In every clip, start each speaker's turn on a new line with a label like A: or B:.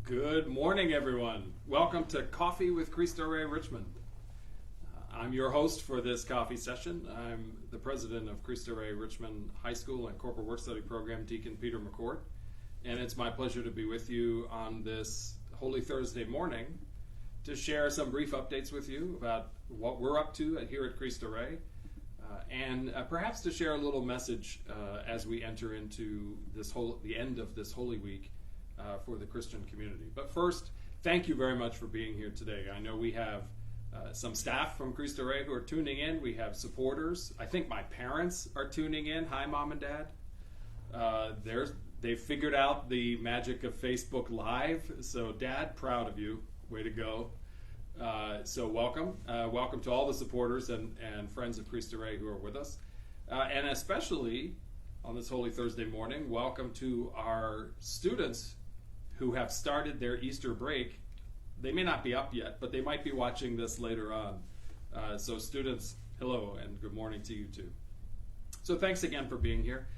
A: Good morning, everyone. Welcome to Coffee with Cristo Rey Richmond. I'm your host for this coffee session. I'm the president of Cristo Rey Richmond High School and Corporate Work Study Program, Deacon Peter McCourt. And it's my pleasure to be with you on this Holy Thursday morning to share some brief updates with you about what we're up to here at Cristo Rey, and perhaps to share a little message as we enter into the end of this Holy Week for the Christian community. But first, thank you very much for being here today. I know we have some staff from Cristo Rey who are tuning in. We have supporters. I think my parents are tuning in. Hi, Mom and Dad. They've figured out the magic of Facebook Live. So, Dad, proud of you. Way to go. So welcome. Welcome to all the supporters and friends of Cristo Rey who are with us. And especially on this Holy Thursday morning, welcome to our students who have started their Easter break. They may not be up yet, but they might be watching this later on. So students, hello and good morning to you too. So thanks again for being here.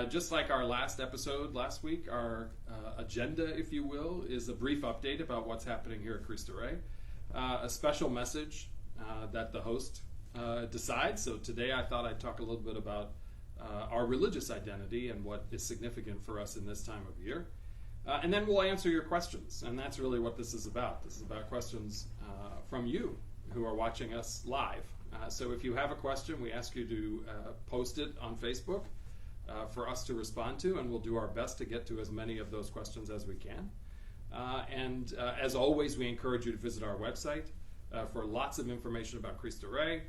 A: Just like our last episode last week, our agenda, if you will, is a brief update about what's happening here at Cristo Rey. A special message that the host decides. So today I thought I'd talk a little bit about our religious identity and what is significant for us in this time of year. And then we'll answer your questions, and that's really what this is about. This is about questions from you who are watching us live. So if you have a question, we ask you to post it on Facebook for us to respond to, and we'll do our best to get to as many of those questions as we can. And as always, we encourage you to visit our website for lots of information about Cristo Rey,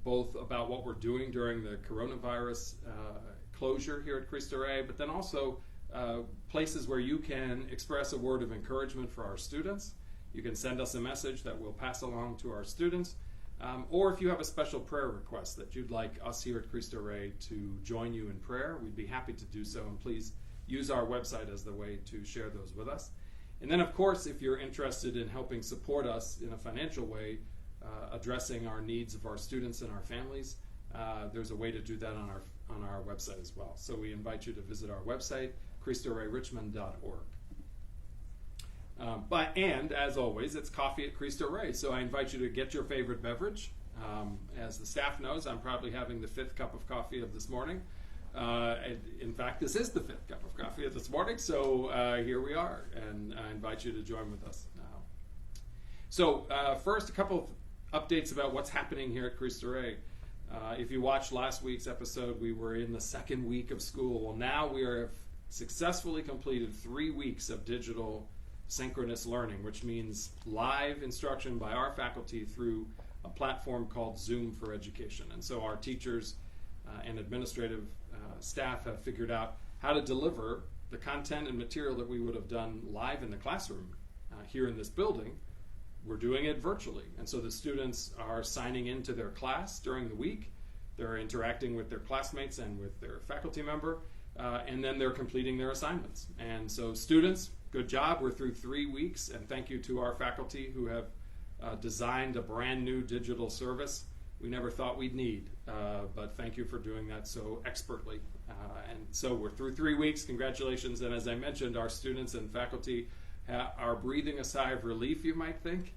A: both about what we're doing during the coronavirus closure here at Cristo Rey, but then also places where you can express a word of encouragement for our students. You can send us a message that we'll pass along to our students, or if you have a special prayer request that you'd like us here at Cristo Rey to join you in prayer, we'd be happy to do so, and please use our website as the way to share those with us. And then, of course, if you're interested in helping support us in a financial way, addressing our needs of our students and our families, there's a way to do that on our website as well. So we invite you to visit our website, CristoReyRichmond.org. And as always, it's coffee at Cristo Rey. So I invite you to get your favorite beverage. As the staff knows, I'm probably having the 5th cup of coffee of this morning. In fact, this is the 5th cup of coffee of this morning, so here we are, and I invite you to join with us now. So first, a couple of updates about what's happening here at Cristo Rey. If you watched last week's episode, we were in the 2nd week of school. Well, now we are successfully completed 3 weeks of digital synchronous learning, which means live instruction by our faculty through a platform called Zoom for Education. And so our teachers and administrative staff have figured out how to deliver the content and material that we would have done live in the classroom here in this building. We're doing it virtually. And so the students are signing into their class during the week. They're interacting with their classmates and with their faculty member, and then they're completing their assignments. And so students, good job. We're through 3 weeks, and thank you to our faculty who have designed a brand new digital service we never thought we'd need, but thank you for doing that so expertly. And so we're through 3 weeks. Congratulations. And as I mentioned, our students and faculty are breathing a sigh of relief, you might think,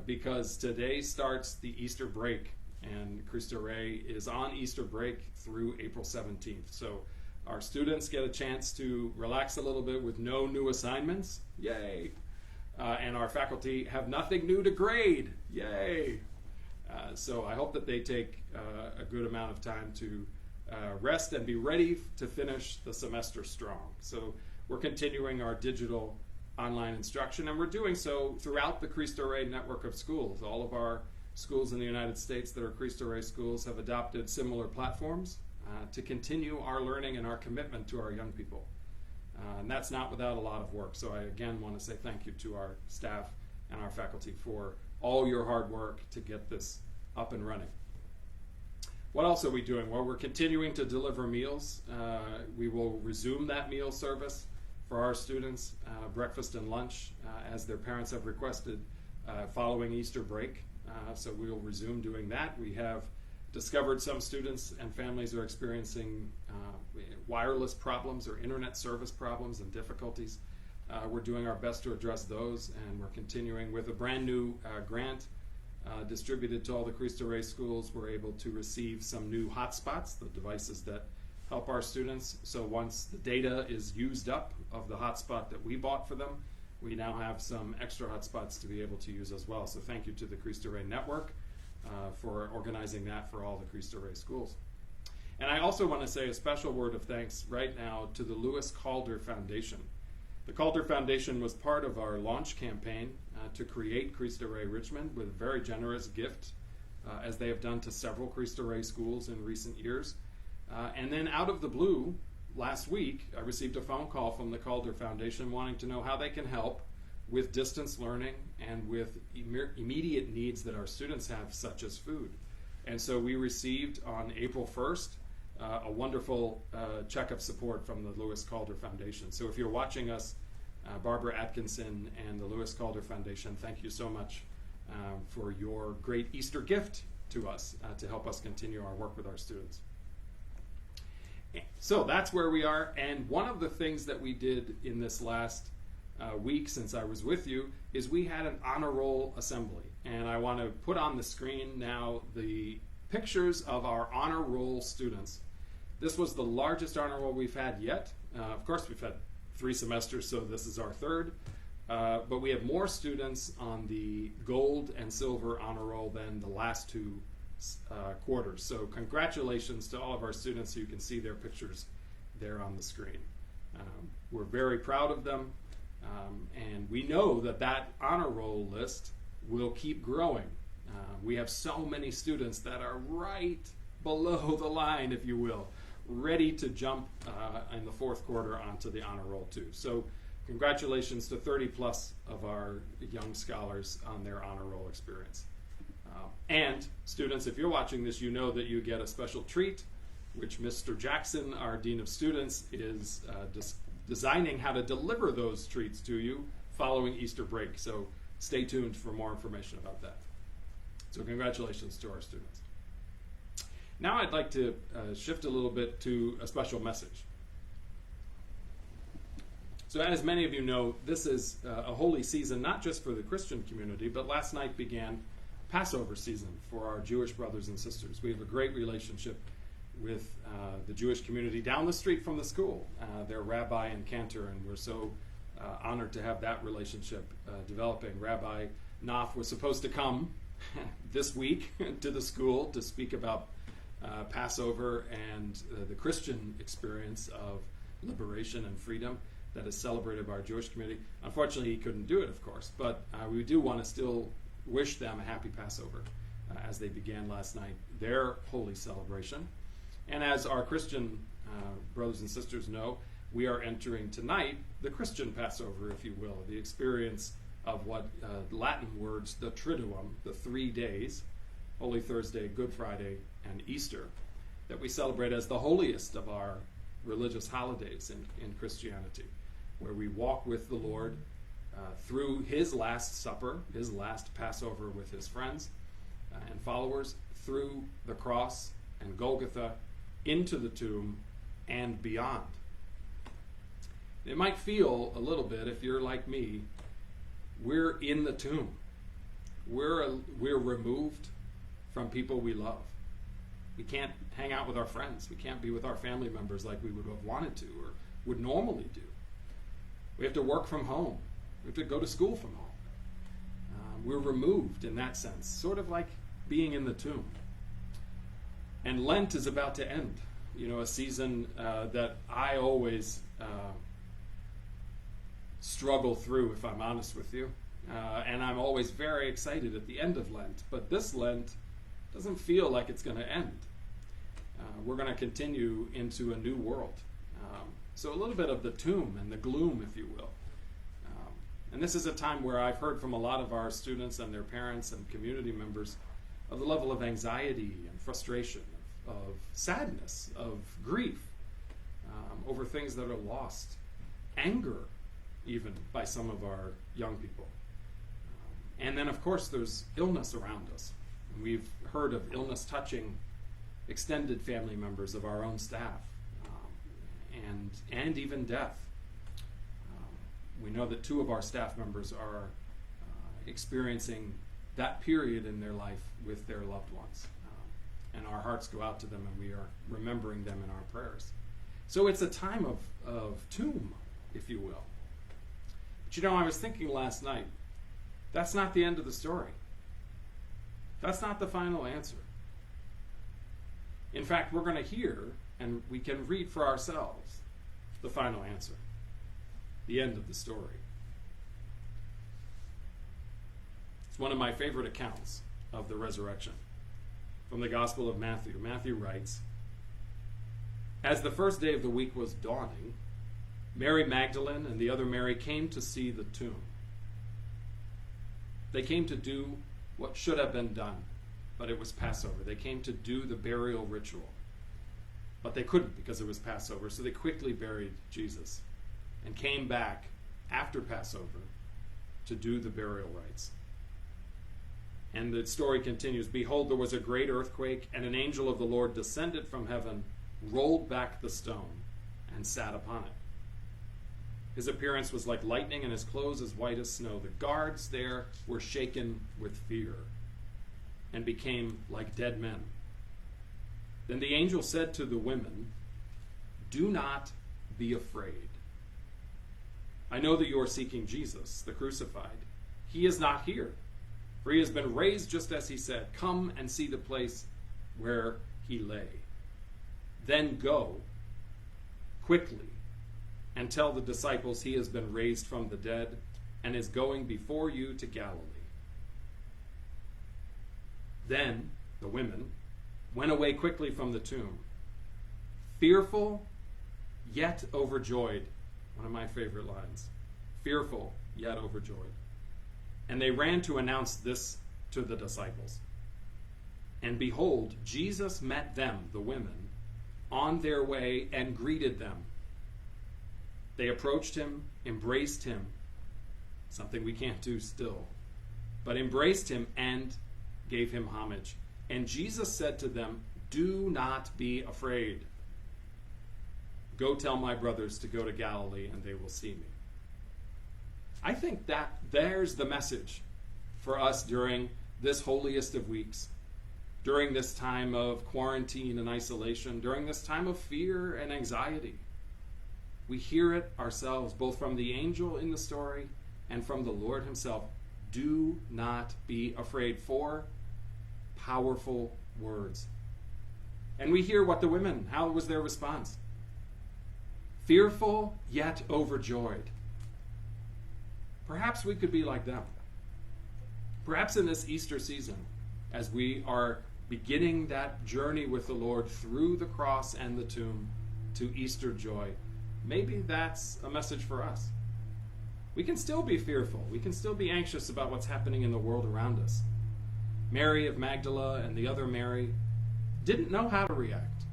A: because today starts the Easter break, and Cristo Rey is on Easter break through April 17th. So our students get a chance to relax a little bit with no new assignments. Yay! And our faculty have nothing new to grade. Yay! So I hope that they take a good amount of time to rest and be ready to finish the semester strong. So we're continuing our digital online instruction, and we're doing so throughout the Cristo Rey network of schools. All of our schools in the United States that are Cristo Rey schools have adopted similar platforms to continue our learning and our commitment to our young people. And that's not without a lot of work. So I again want to say thank you to our staff and our faculty for all your hard work to get this up and running. What else are we doing? Well, we're continuing to deliver meals. We will resume that meal service for our students, breakfast and lunch, as their parents have requested following Easter break. So we will resume doing that. We have discovered some students and families are experiencing wireless problems or internet service problems and difficulties. we're doing our best to address those, and we're continuing with a brand new grant distributed to all the Cristo Rey schools. We're able to receive some new hotspots, the devices that help our students. So once the data is used up of the hotspot that we bought for them, we now have some extra hotspots to be able to use as well. So thank you to the Cristo Rey Network for organizing that for all the Cristo Rey schools. And I also want to say a special word of thanks right now to the Lewis Calder Foundation. The Calder Foundation was part of our launch campaign to create Cristo Rey Richmond with a very generous gift, as they have done to several Cristo Rey schools in recent years. And then out of the blue, last week, I received a phone call from the Calder Foundation wanting to know how they can help with distance learning and with immediate needs that our students have, such as food. And so we received on April 1st a wonderful check of support from the Lewis Calder Foundation. So if you're watching us, Barbara Atkinson and the Lewis Calder Foundation, thank you so much for your great Easter gift to us to help us continue our work with our students. So that's where we are, and one of the things that we did in this last week since I was with you is we had an honor roll assembly, and I want to put on the screen now the pictures of our honor roll students. This was the largest honor roll we've had yet. Of course, we've had 3 semesters, so this is our 3rd, but we have more students on the gold and silver honor roll than the last 2 quarters. So congratulations to all of our students. You can see their pictures there on the screen. We're very proud of them, and we know that that honor roll list will keep growing. We have so many students that are right below the line, if you will, ready to jump in the 4th quarter onto the honor roll too. So congratulations to 30 plus of our young scholars on their honor roll experience. And students, if you're watching this, you know that you get a special treat, which Mr. Jackson, our Dean of Students, is designing how to deliver those treats to you following Easter break. So stay tuned for more information about that. So congratulations to our students. Now I'd like to shift a little bit to a special message. So as many of you know, this is a holy season, not just for the Christian community, but last night began Passover season for our Jewish brothers and sisters. We have a great relationship with the Jewish community down the street from the school, their rabbi and cantor, and we're so honored to have that relationship developing. Rabbi Knopf was supposed to come this week to the school to speak about Passover and the Christian experience of liberation and freedom that is celebrated by our Jewish community. Unfortunately, he couldn't do it, of course, but we do want to still wish them a happy Passover as they began last night their holy celebration. And as our Christian brothers and sisters know, we are entering tonight the Christian Passover, if you will, the experience of what Latin words, the Triduum, the 3 days, Holy Thursday, Good Friday, and Easter, that we celebrate as the holiest of our religious holidays in Christianity, where we walk with the Lord through his Last Supper, his last Passover with his friends and followers, through the cross and Golgotha, into the tomb, and beyond. It might feel a little bit, if you're like me, we're in the tomb. We're removed from people we love. We can't hang out with our friends. We can't be with our family members like we would have wanted to or would normally do. We have to work from home. We have to go to school from home. We're removed in that sense, sort of like being in the tomb. And Lent is about to end. You know, a season that I always struggle through, if I'm honest with you. And I'm always very excited at the end of Lent. But this Lent doesn't feel like it's going to end. We're going to continue into a new world. So a little bit of the tomb and the gloom, if you will. And this is a time where I've heard from a lot of our students and their parents and community members of the level of anxiety and frustration, of sadness, of grief over things that are lost, anger even by some of our young people. And then, of course, there's illness around us. And we've heard of illness touching extended family members of our own staff, and even death. We know that 2 of our staff members are experiencing that period in their life with their loved ones. And our hearts go out to them, and we are remembering them in our prayers. So it's a time of tomb, if you will. But I was thinking last night, that's not the end of the story. That's not the final answer. In fact, we're going to hear, and we can read for ourselves, the final answer, the end of the story. It's one of my favorite accounts of the resurrection. From the Gospel of Matthew. Matthew writes, "As the first day of the week was dawning, Mary Magdalene and the other Mary came to see the tomb. They came to do what should have been done, but it was Passover. They came to do the burial ritual. But they couldn't because it was Passover, so they quickly buried Jesus and came back after Passover to do the burial rites." And the story continues, "Behold, there was a great earthquake, and an angel of the Lord descended from heaven, rolled back the stone, and sat upon it. His appearance was like lightning, and his clothes as white as snow. The guards there were shaken with fear and became like dead men. Then the angel said to the women, 'Do not be afraid. I know that you are seeking Jesus, the crucified. He is not here, for he has been raised just as he said. Come and see the place where he lay. Then go quickly and tell the disciples he has been raised from the dead and is going before you to Galilee.' Then the women went away quickly from the tomb, fearful yet overjoyed." One of my favorite lines. Fearful yet overjoyed. "And they ran to announce this to the disciples. And behold, Jesus met them," the women, "on their way and greeted them. They approached him, embraced him," something we can't do still, "but embraced him and gave him homage. And Jesus said to them, 'Do not be afraid. Go tell my brothers to go to Galilee, and they will see me.'" I think that there's the message for us during this holiest of weeks, during this time of quarantine and isolation, during this time of fear and anxiety. We hear it ourselves, both from the angel in the story and from the Lord himself. Do not be afraid. 4 powerful words. And we hear what the women, how was their response? Fearful yet overjoyed. Perhaps we could be like them. Perhaps in this Easter season, as we are beginning that journey with the Lord through the cross and the tomb to Easter joy, maybe that's a message for us. We can still be fearful. We can still be anxious about what's happening in the world around us. Mary of Magdala and the other Mary didn't know how to react.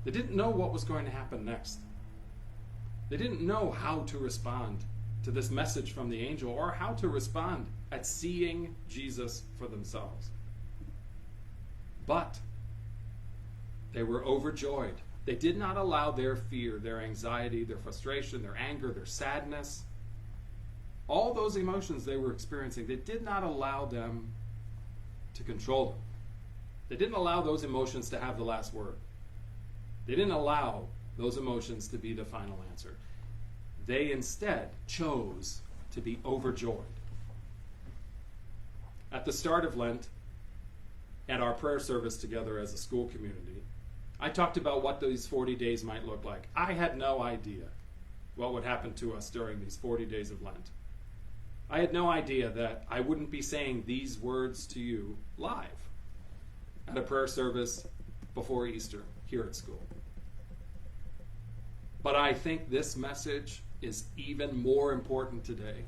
A: They didn't know what was going to happen next. They didn't know how to respond to this message from the angel, or how to respond at seeing Jesus for themselves. But they were overjoyed. They did not allow their fear, their anxiety, their frustration, their anger, their sadness, all those emotions they were experiencing, they did not allow them to control them. They didn't allow those emotions to have the last word. They didn't allow those emotions to be the final answer. They instead chose to be overjoyed. At the start of Lent, at our prayer service together as a school community, I talked about what these 40 days might look like. I had no idea what would happen to us during these 40 days of Lent. I had no idea that I wouldn't be saying these words to you live at a prayer service before Easter here at school. But I think this message is even more important today.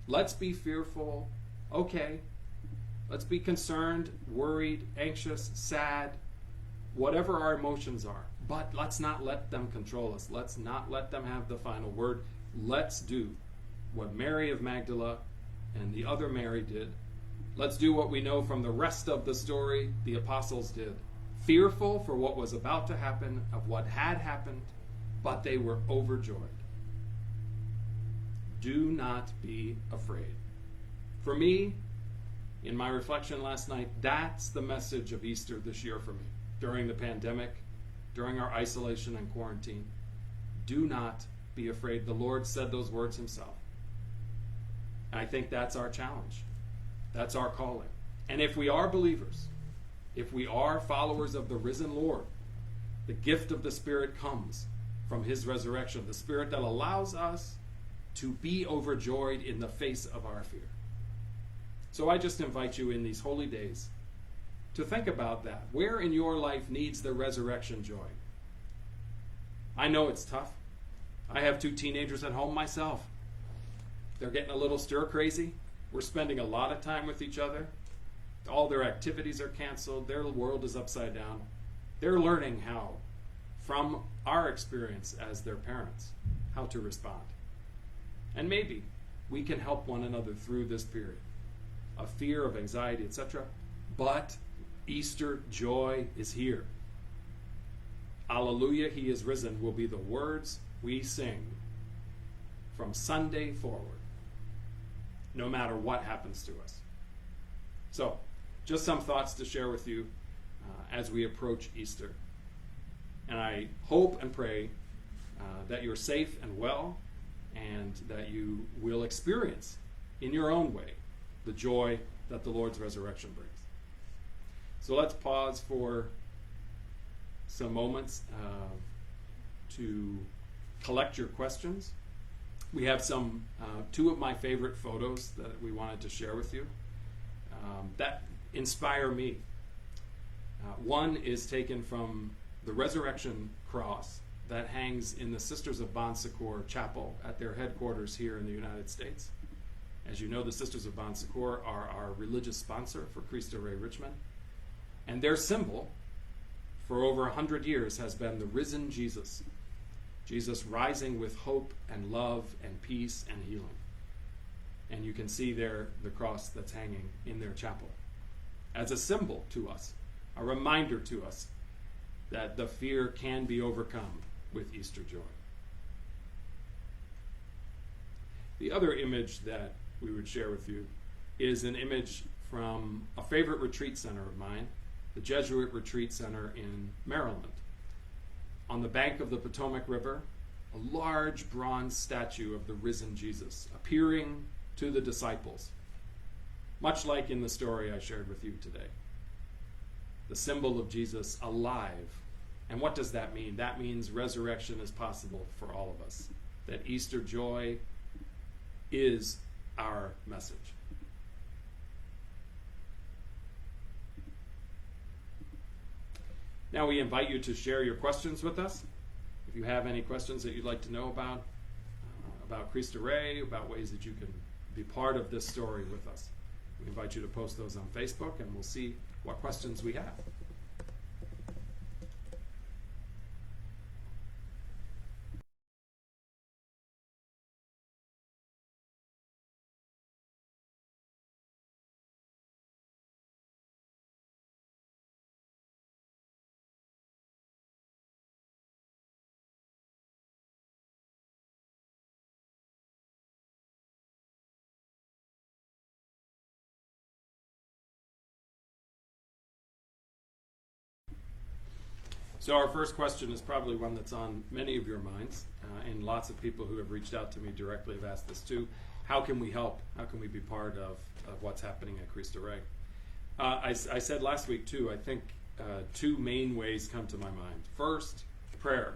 A: Let's be fearful, okay. Let's be concerned, worried, anxious, sad, whatever our emotions are. But let's not let them control us. Let's not let them have the final word. Let's do what Mary of Magdala and the other Mary did. Let's do what we know from the rest of the story the apostles did. Fearful for what was about to happen, of what had happened, but they were overjoyed. Do not be afraid. For me, in my reflection last night, that's the message of Easter this year for me. During the pandemic, during our isolation and quarantine, do not be afraid. The Lord said those words himself. I think that's our challenge. That's our calling. And if we are believers, if we are followers of the risen Lord, the gift of the Spirit comes from his resurrection, the Spirit that allows us to be overjoyed in the face of our fear. So I just invite you in these holy days to think about that. Where in your life needs the resurrection joy? I know it's tough. I have 2 teenagers at home myself. They're getting a little stir crazy. We're spending a lot of time with each other. All their activities are canceled. Their world is upside down. They're learning how, from our experience as their parents, how to respond. And maybe we can help one another through this period of fear, of anxiety, etc. But Easter joy is here. Alleluia, he is risen will be the words we sing from Sunday forward, no matter what happens to us. So, just some thoughts to share with you as we approach Easter. And I hope and pray that you're safe and well, and that you will experience in your own way the joy that the Lord's resurrection brings. So let's pause for some moments to collect your questions. We have some 2 of my favorite photos that we wanted to share with you that inspire me. One is taken from the resurrection cross that hangs in the Sisters of Bon Secours Chapel at their headquarters here in the United States. As you know, the Sisters of Bon Secours are our religious sponsor for Cristo Rey Richmond. And their symbol for over 100 years has been the risen Jesus. Jesus rising with hope and love and peace and healing. And you can see there the cross that's hanging in their chapel as a symbol to us, a reminder to us that the fear can be overcome with Easter joy. The other image that we would share with you is an image from a favorite retreat center of mine, the Jesuit Retreat Center in Maryland. On the bank of the Potomac River, a large bronze statue of the risen Jesus appearing to the disciples, much like in the story I shared with you today. The symbol of Jesus alive. And what does that mean? That means resurrection is possible for all of us. That Easter joy is our message. Now we invite you to share your questions with us. If you have any questions that you'd like to know about Cristo Rey, about ways that you can be part of this story with us, we invite you to post those on Facebook, and we'll see what questions we have. So our first question is probably one that's on many of your minds, and lots of people who have reached out to me directly have asked this too. How can we help? How can we be part of what's happening at Cristo Rey? I said last week too, I think 2 main ways come to my mind. First, prayer.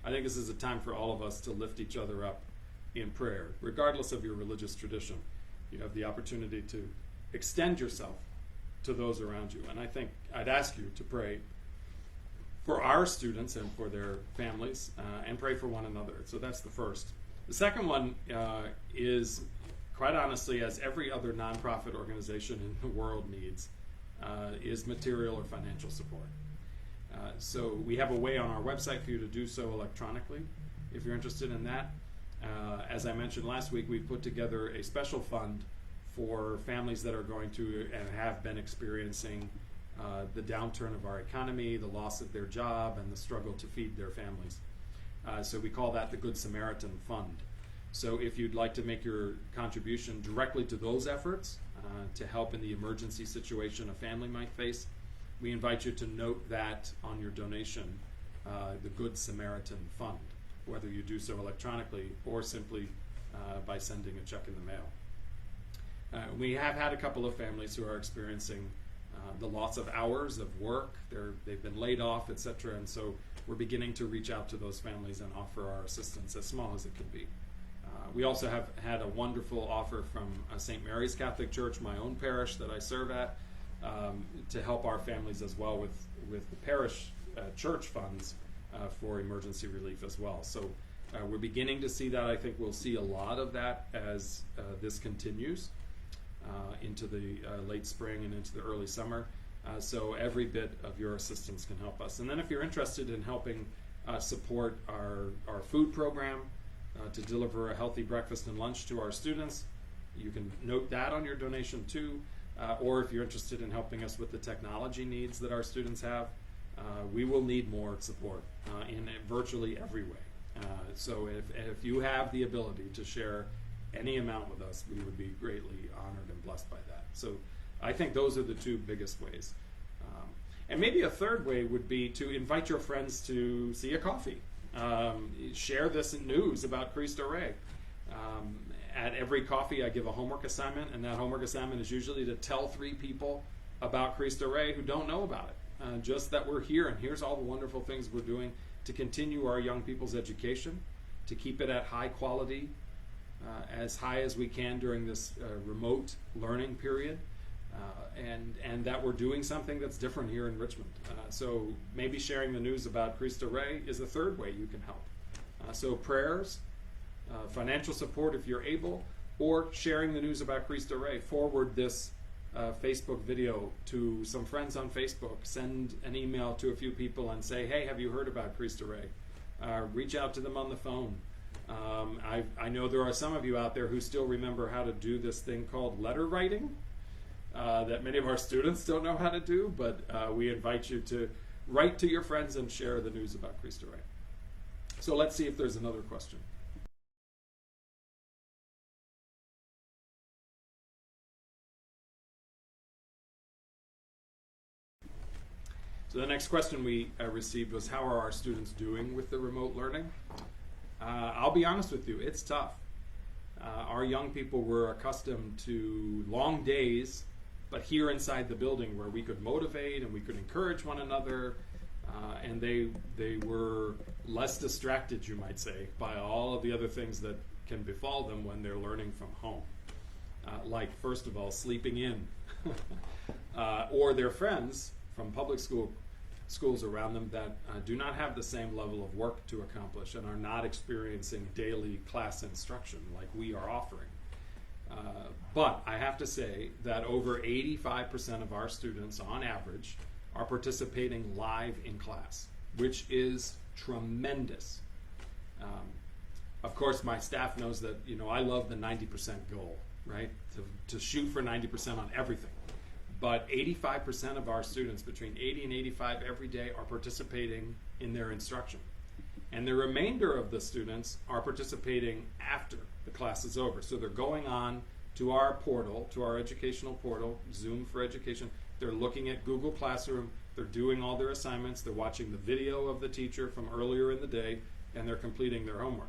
A: I think this is a time for all of us to lift each other up in prayer, regardless of your religious tradition. You have the opportunity to extend yourself to those around you. And I think I'd ask you to pray for our students and for their families, and pray for one another. So that's the first. The second one is, quite honestly, as every other nonprofit organization in the world needs, is material or financial support. So we have a way on our website for you to do so electronically, if you're interested in that. As I mentioned last week, we've put together a special fund for families that are going to and have been experiencing the downturn of our economy, the loss of their job, and the struggle to feed their families. So we call that the Good Samaritan Fund. So if you'd like to make your contribution directly to those efforts to help in the emergency situation a family might face, we invite you to note that on your donation, the Good Samaritan Fund, whether you do so electronically or simply by sending a check in the mail. We have had a couple of families who are experiencing the loss of hours of work. They've been laid off, etc. And so we're beginning to reach out to those families and offer our assistance, as small as it can be. We also have had a wonderful offer from St. Mary's Catholic Church, my own parish that I serve at, to help our families as well with the parish church funds for emergency relief as well. So we're beginning to see that. I think we'll see a lot of that as this continues into the late spring and into the early summer. So every bit of your assistance can help us. And then if you're interested in helping support our food program to deliver a healthy breakfast and lunch to our students, you can note that on your donation too. Or if you're interested in helping us with the technology needs that our students have, we will need more support in virtually every way. So if you have the ability to share any amount with us, we would be greatly honored and blessed by that. So I think those are the two biggest ways. And maybe a third way would be to invite your friends to see a coffee. Share this news about Cristo Rey. At every coffee I give a homework assignment, and that homework assignment is usually to tell 3 people about Cristo Rey who don't know about it. Just that we're here, and here's all the wonderful things we're doing to continue our young people's education, to keep it at high quality, as high as we can during this remote learning period, and that we're doing something that's different here in Richmond. So maybe sharing the news about Cristo Rey is a third way you can help. So prayers, financial support if you're able, or sharing the news about Cristo Rey. Forward this Facebook video to some friends on Facebook. Send an email to a few people and say, hey, have you heard about Cristo Rey? Reach out to them on the phone. I know there are some of you out there who still remember how to do this thing called letter writing that many of our students don't know how to do, but we invite you to write to your friends and share the news about Cristo Rey. So let's see if there's another question. So the next question we received was, how are our students doing with the remote learning? I'll be honest with you, it's tough. Our young people were accustomed to long days, but here inside the building where we could motivate and we could encourage one another, and they were less distracted, you might say, by all of the other things that can befall them when they're learning from home. Like, first of all, sleeping in, or their friends from public schools around them that do not have the same level of work to accomplish and are not experiencing daily class instruction like we are offering. But I have to say that over 85% of our students, on average, are participating live in class, which is tremendous. Of course, my staff knows that I love the 90% goal, right? To shoot for 90% on everything. But 85% of our students, between 80 and 85 every day, are participating in their instruction. And the remainder of the students are participating after the class is over. So they're going on to our portal, to our educational portal, Zoom for Education. They're looking at Google Classroom. They're doing all their assignments. They're watching the video of the teacher from earlier in the day, and they're completing their homework.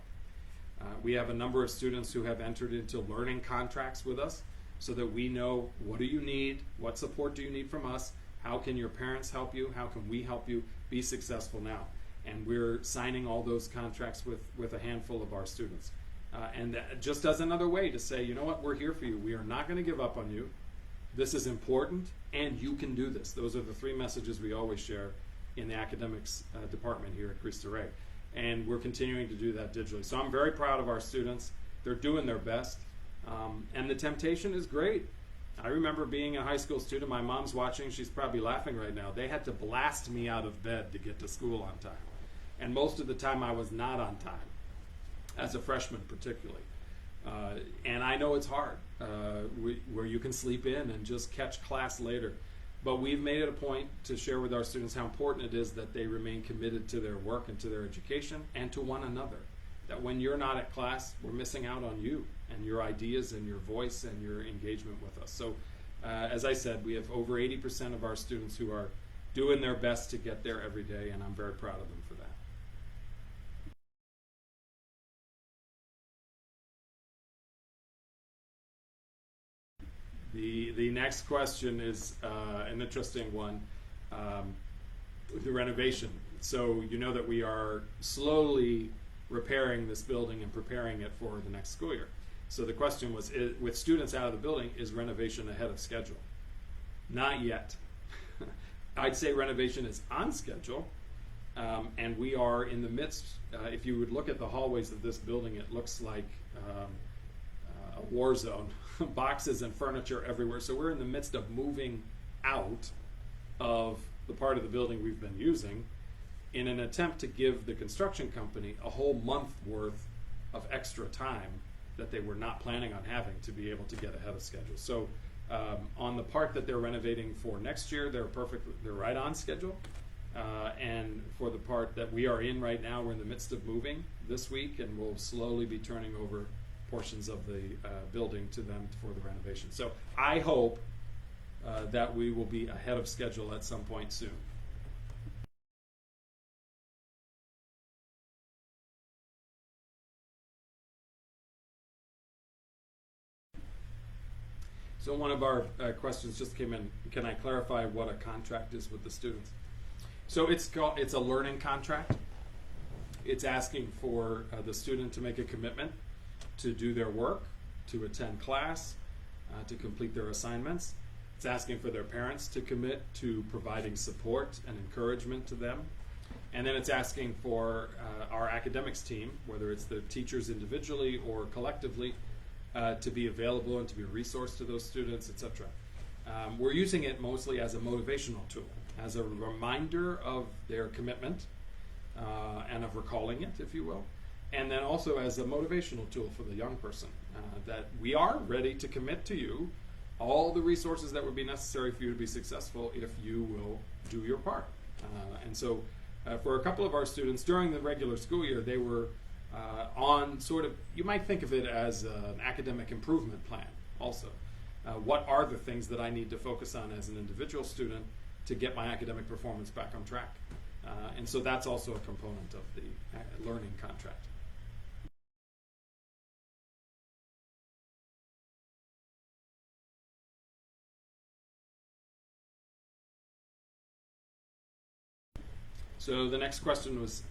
A: We have a number of students who have entered into learning contracts with us, so that we know, what do you need, what support do you need from us, how can your parents help you, how can we help you be successful now. And we're signing all those contracts with a handful of our students. And just as another way to say, you know what, we're here for you. We are not going to give up on you. This is important, and you can do this. Those are the 3 messages we always share in the academics department here at Cristo Rey. And we're continuing to do that digitally. So I'm very proud of our students. They're doing their best. And the temptation is great. I remember being a high school student. My mom's watching. She's probably laughing right now. They had to blast me out of bed to get to school on time. And most of the time I was not on time, as a freshman particularly. And I know it's hard, where you can sleep in and just catch class later. But we've made it a point to share with our students how important it is that they remain committed to their work and to their education and to one another. that when you're not at class, we're missing out on you and your ideas and your voice and your engagement with us. So as I said, we have over 80% of our students who are doing their best to get there every day, and I'm very proud of them for that. The next question is an interesting one, the renovation. So you know that we are slowly repairing this building and preparing it for the next school year. So the question was, with students out of the building, is renovation ahead of schedule? Not yet. I'd say renovation is on schedule, and we are in the midst. If you would look at the hallways of this building, it looks like a war zone. Boxes and furniture everywhere. So we're in the midst of moving out of the part of the building we've been using in an attempt to give the construction company a whole month worth of extra time that they were not planning on having to be able to get ahead of schedule. So on the part that they're renovating for next year, they're right on schedule. And for the part that we are in right now, we're in the midst of moving this week, and we'll slowly be turning over portions of the building to them for the renovation. So I hope that we will be ahead of schedule at some point soon. So one of our questions just came in. Can I clarify what a contract is with the students? So it's a learning contract. It's asking for the student to make a commitment to do their work, to attend class, to complete their assignments. It's asking for their parents to commit to providing support and encouragement to them. And then it's asking for our academics team, whether it's the teachers individually or collectively, to be available and to be a resource to those students, etc. We're using it mostly as a motivational tool, as a reminder of their commitment and of recalling it, if you will. And then also as a motivational tool for the young person, that we are ready to commit to you all the resources that would be necessary for you to be successful if you will do your part. And so for a couple of our students during the regular school year, they were on sort of, you might think of it as an academic improvement plan also. What are the things that I need to focus on as an individual student to get my academic performance back on track? And so that's also a component of the learning contract. So the next question was,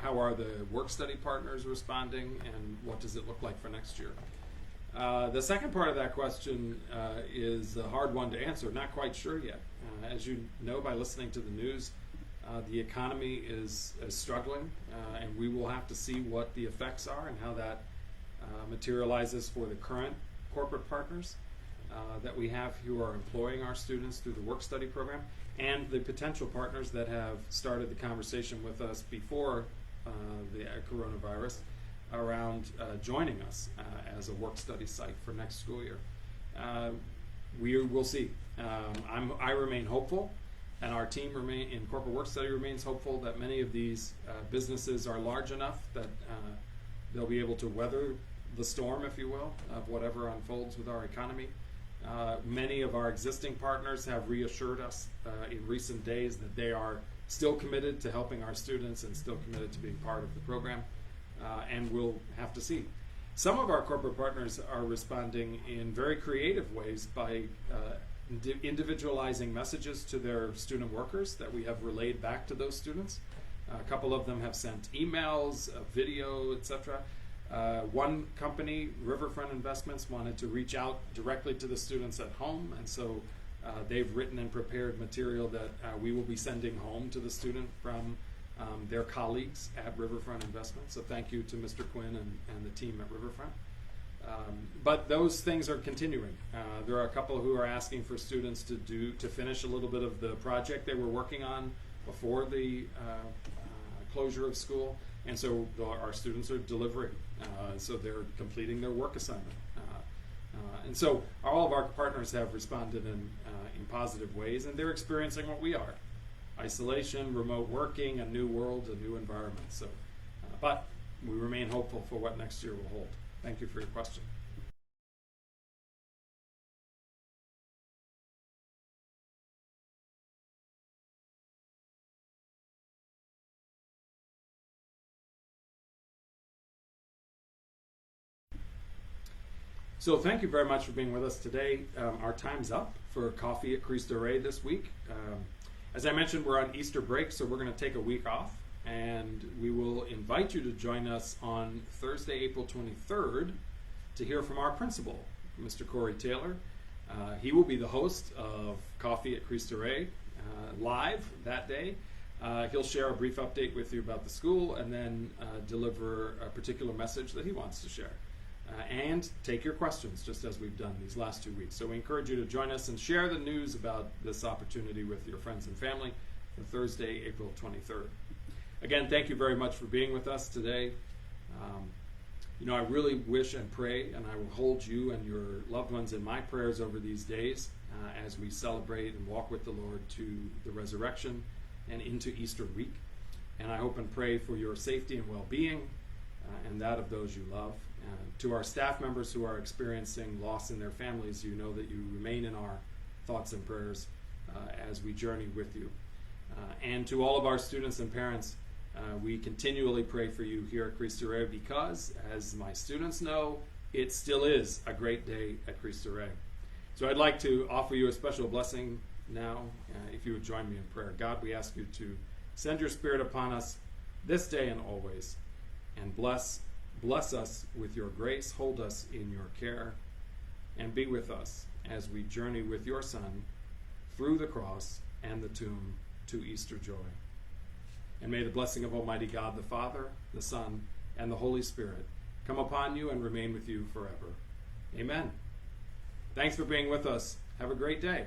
A: how are the work-study partners responding, and what does it look like for next year? The second part of that question is a hard one to answer. Not quite sure yet. As you know by listening to the news, the economy is struggling, and we will have to see what the effects are and how that materializes for the current corporate partners that we have who are employing our students through the work-study program, and the potential partners that have started the conversation with us before the coronavirus around joining us as a work-study site for next school year. We will see. I remain hopeful, and our team in corporate work-study remains hopeful that many of these businesses are large enough that they'll be able to weather the storm, if you will, of whatever unfolds with our economy. Many of our existing partners have reassured us in recent days that they are still committed to helping our students and still committed to being part of the program, and we'll have to see. Some of our corporate partners are responding in very creative ways by individualizing messages to their student workers that we have relayed back to those students. A couple of them have sent emails, video, etc. One company, Riverfront Investments, wanted to reach out directly to the students at home, and so they've written and prepared material that we will be sending home to the student from their colleagues at Riverfront Investments. So thank you to Mr. Quinn and the team at Riverfront. But those things are continuing. There are a couple who are asking for students to finish a little bit of the project they were working on before the closure of school. And so our students are delivering, so they're completing their work assignment. And so all of our partners have responded in positive ways, and they're experiencing what we are: isolation, remote working, a new world, a new environment. So, but we remain hopeful for what next year will hold. Thank you for your question. So thank you very much for being with us today. Our time's up for Coffee at Cristo Rey this week. As I mentioned, we're on Easter break, so we're going to take a week off, and we will invite you to join us on Thursday, April 23rd, to hear from our principal, Mr. Corey Taylor. He will be the host of Coffee at Cristo Rey live that day. He'll share a brief update with you about the school and then deliver a particular message that he wants to share. And take your questions, just as we've done these last 2 weeks. So we encourage you to join us and share the news about this opportunity with your friends and family for Thursday, April 23rd. Again, thank you very much for being with us today. I really wish and pray, and I will hold you and your loved ones in my prayers over these days as we celebrate and walk with the Lord to the resurrection and into Easter week. And I hope and pray for your safety and well-being and that of those you love. To our staff members who are experiencing loss in their families, you know that you remain in our thoughts and prayers as we journey with you. And to all of our students and parents, we continually pray for you here at Cristo Rey because, as my students know, it still is a great day at Cristo Rey. So I'd like to offer you a special blessing now, if you would join me in prayer. God, we ask you to send your Spirit upon us this day and always, and bless us with your grace, hold us in your care, and be with us as we journey with your Son through the cross and the tomb to Easter joy. And may the blessing of Almighty God, the Father, the Son, and the Holy Spirit come upon you and remain with you forever. Amen. Thanks for being with us. Have a great day.